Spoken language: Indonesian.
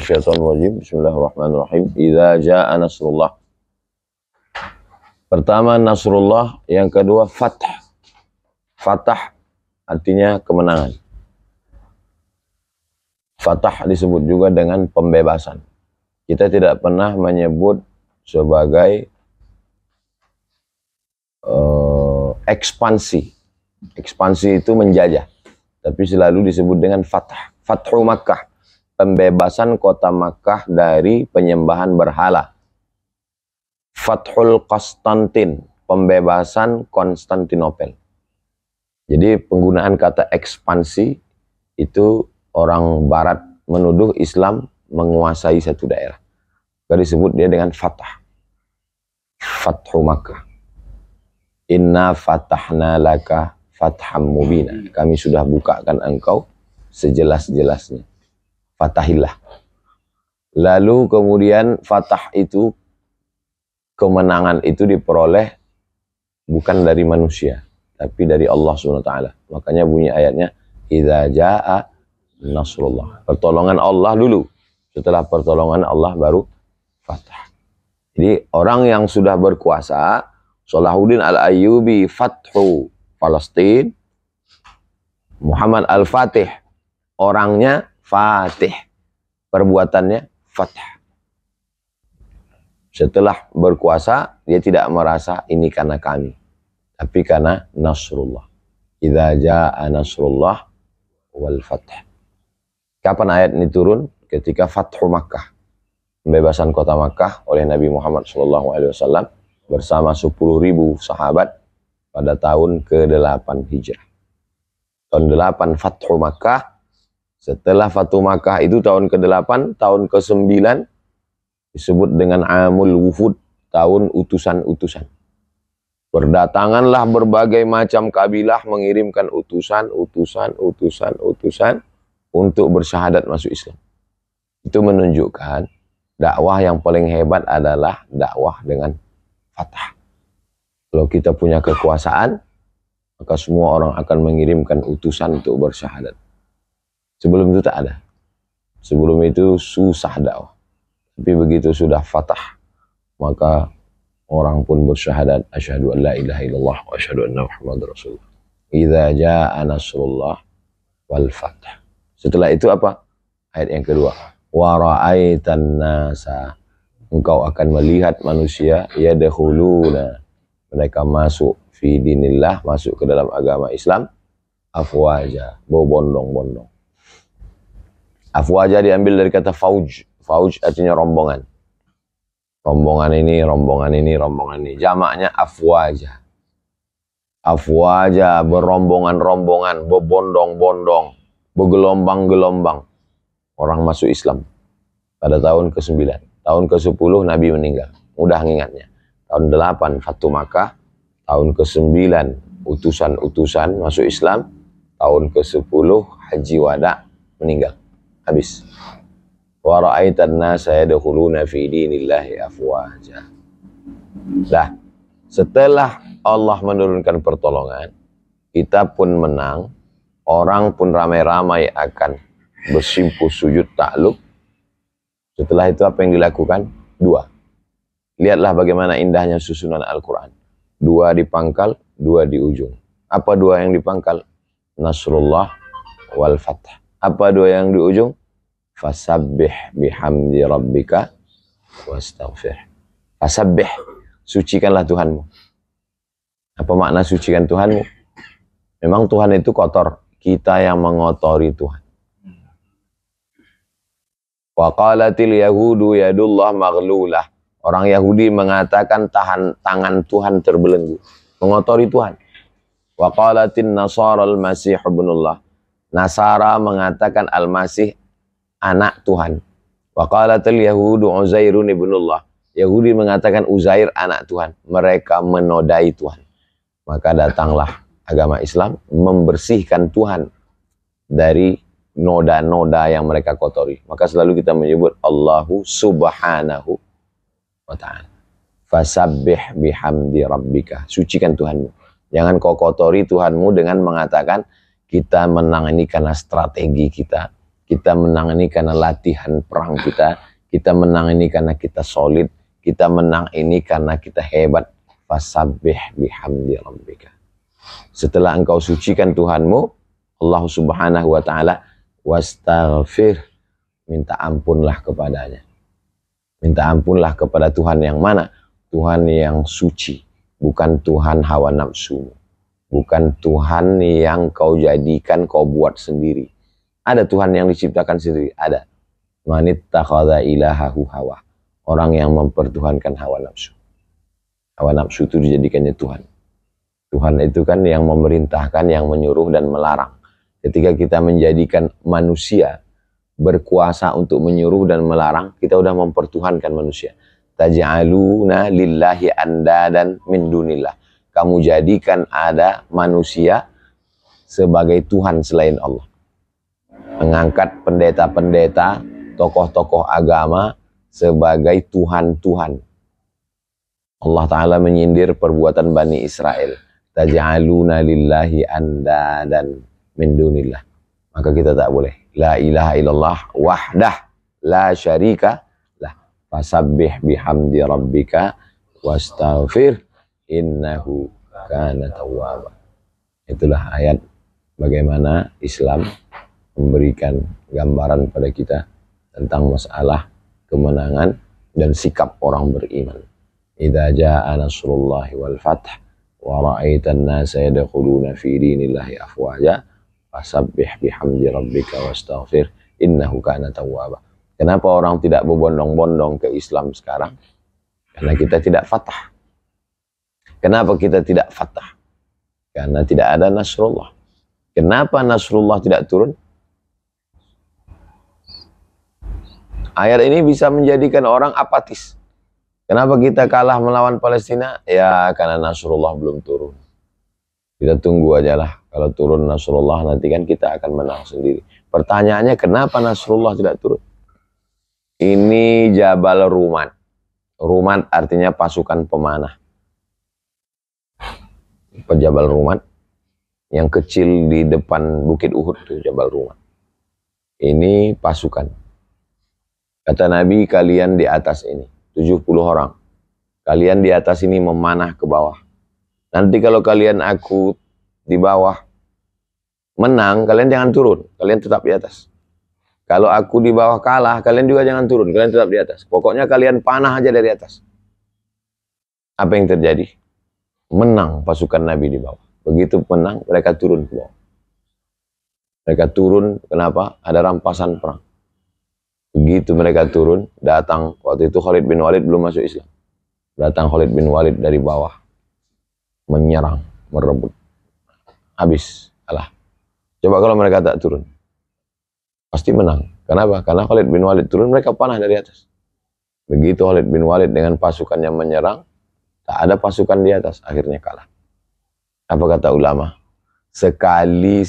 minasyaitonir rajim. Bismillahirrahmanirrahim. Idza jaa nasrullah. Pertama nasrullah, yang kedua fath. Fatah artinya kemenangan. Fatah disebut juga dengan pembebasan. Kita tidak pernah menyebut sebagai ekspansi. Ekspansi itu menjajah, tapi selalu disebut dengan fatah. Fathu Makkah, pembebasan kota Makkah dari penyembahan berhala. Fathul Konstantin, pembebasan Konstantinopel. Jadi penggunaan kata ekspansi itu orang barat menuduh Islam menguasai satu daerah. Jadi disebut dia dengan fatah. Fathu Makkah. Inna fatahna laka fatham mubina. Kami sudah bukakan engkau sejelas-jelasnya. Fatahillah. Lalu kemudian fatah itu, kemenangan itu diperoleh bukan dari manusia, tapi dari Allah SWT. Makanya bunyi ayatnya, idza jaa nasrullah. Pertolongan Allah dulu. Setelah pertolongan Allah baru fatah. Jadi orang yang sudah berkuasa, Salahuddin Al-Ayyubi fathu Palestina, Muhammad Al-Fatih orangnya Fatih, perbuatannya Fatah. Setelah berkuasa, dia tidak merasa ini karena kami, tapi karena Nasrullah. Idza jaa Nasrullah wal Fath. Kapan ayat ini turun? Ketika Fathu Makkah, pembebasan kota Makkah oleh Nabi Muhammad SAW bersama 10.000 sahabat pada tahun ke-8 Hijrah. Tahun 8 Fathu Makkah. Setelah Fathu Makkah itu tahun ke-8, tahun ke-9 disebut dengan Amul Wufud, tahun utusan-utusan. Berdatanganlah berbagai macam kabilah mengirimkan utusan untuk bersyahadat masuk Islam. Itu menunjukkan dakwah yang paling hebat adalah dakwah dengan fatah. Kalau kita punya kekuasaan, maka semua orang akan mengirimkan utusan untuk bersyahadat. Sebelum itu tak ada. Sebelum itu susah dakwah. Tapi begitu sudah fatah, maka orang pun bersyahadat, asyhadu an la ilaha illallah wa asyhadu anna Muhammadar Rasulullah. Idza jaa nasrullah wal fath. Setelah itu apa? Ayat yang kedua. Wa ra'aitan nasa. Engkau akan melihat manusia yadkhuluna, mereka masuk fi dinillah, masuk ke dalam agama Islam, afwaja, berbondong-bondong. Afwaja diambil dari kata fauj. Fauj artinya rombongan. Rombongan ini, rombongan ini, rombongan ini. Jamaknya afwaja. Afwaja, berombongan-rombongan, berbondong-bondong, bergelombang-gelombang. Orang masuk Islam pada tahun ke-9. Tahun ke-10 Nabi meninggal. Mudah ngingatnya. Tahun 8 Fathu Makkah. Tahun ke-9 utusan-utusan masuk Islam. Tahun ke-10 Haji Wada meninggal. Habis. Wa ra'aitan nasa yadkhuluna fi dinillahi afwaja. Dah. Setelah Allah menurunkan pertolongan, kita pun menang. Orang pun ramai-ramai akan bersimpuh sujud takluk. Setelah itu apa yang dilakukan? 2. Lihatlah bagaimana indahnya susunan Al-Quran. 2 di pangkal, 2 di ujung. Apa 2 yang di pangkal? Nasrullah wal Fath. Apa 2 yang di ujung? Fasabbih bihamdi rabbika wastaghfir. Fasabbih, sucikanlah Tuhanmu. Apa makna sucikan Tuhanmu? Memang Tuhan itu kotor. Kita yang mengotori Tuhan. Wa qalatil yahudu yadullah maghlulah. Orang Yahudi mengatakan tangan Tuhan terbelenggu, mengotori Tuhan. Wa qalatin nasara al-masih ibnullah. Nasara mengatakan al-masih anak Tuhan. Wa qalatil yahudu uzairun ibnullah. Yahudi mengatakan Uzair anak Tuhan. Mereka menodai Tuhan. Maka datanglah agama Islam membersihkan Tuhan dari noda-noda yang mereka kotori. Maka selalu kita menyebut Allahu subhanahu wa ta'ala. Fasabbih bihamdi rabbika. Sucikan Tuhanmu. Jangan kau kotori Tuhanmu dengan mengatakan kita menang ini karena strategi kita, Kita menang ini karena latihan perang kita. Kita menang ini karena kita solid. Kita menang ini karena kita hebat. Fasabbih bihamdi rabbika. Setelah engkau sucikan Tuhanmu, Allah Subhanahu wa taala, wastaghfir, minta ampunlah kepadanya. Minta ampunlah kepada Tuhan yang mana? Tuhan yang suci, bukan Tuhan hawa nafsu. Bukan Tuhan yang kau jadikan, kau buat sendiri. Ada Tuhan yang diciptakan sendiri, ada. Manittakhadha ilahahu hawa. Orang yang mempertuhankan hawa nafsu. Hawa nafsu itu dijadikannya Tuhan. Tuhan itu kan yang memerintahkan, yang menyuruh dan melarang. Ketika kita menjadikan manusia berkuasa untuk menyuruh dan melarang, kita sudah mempertuhankan manusia. Taj'aluna lillahi andadan min dunillah. Kamu jadikan ada manusia sebagai Tuhan selain Allah. Mengangkat pendeta-pendeta, tokoh-tokoh agama sebagai Tuhan-Tuhan. Allah Ta'ala menyindir perbuatan Bani Israel. Taj'aluna lillahi andadan min dunillah. Maka kita tak boleh. La ilaha illallah wahdah la syarika lah. Fasabbih bihamdi rabbika wastaghfir innahu kana tawwaba. Itulah ayat bagaimana Islam memberikan gambaran pada kita tentang masalah kemenangan dan sikap orang beriman. Idza jaa nasrullahi wal fath wa ra'aitan nasa yadkhuluna fi dinillahi afwaja fasabbih bihamdi rabbika wastaghfir innahu kana tawwaba. Kenapa orang tidak berbondong-bondong ke Islam sekarang? Karena kita tidak fatah. Kenapa kita tidak fatah? Karena tidak ada Nasrullah. Kenapa Nasrullah tidak turun? Ayat ini bisa menjadikan orang apatis. Kenapa kita kalah melawan Palestina? Ya, karena Nasrullah belum turun. Kita tunggu aja lah. Kalau turun Nasrullah nanti kan kita akan menang sendiri. Pertanyaannya, kenapa Nasrullah tidak turun? Ini Jabal Rumat. Rumat artinya pasukan pemanah. Jabal Rumat yang kecil di depan Bukit Uhud itu Jabal Rumat. Ini pasukan. Kata Nabi, kalian di atas ini 70 orang. Kalian di atas ini memanah ke bawah. Nanti kalau kalian aku di bawah menang, kalian jangan turun. Kalian tetap di atas. Kalau aku di bawah kalah, kalian juga jangan turun. Kalian tetap di atas. Pokoknya kalian panah aja dari atas. Apa yang terjadi? Menang pasukan Nabi di bawah. Begitu menang, mereka turun ke bawah. Mereka turun, kenapa? Ada rampasan perang. Begitu mereka turun, datang. Waktu itu Khalid bin Walid belum masuk Islam. Datang Khalid bin Walid dari bawah. Menyerang, merebut. Habis, kalah. Coba kalau mereka tak turun. Pasti menang. Kenapa? Karena Khalid bin Walid turun, mereka panah dari atas. Begitu Khalid bin Walid dengan pasukannya menyerang, tak ada pasukan di atas, akhirnya kalah. Apa kata ulama? Sekali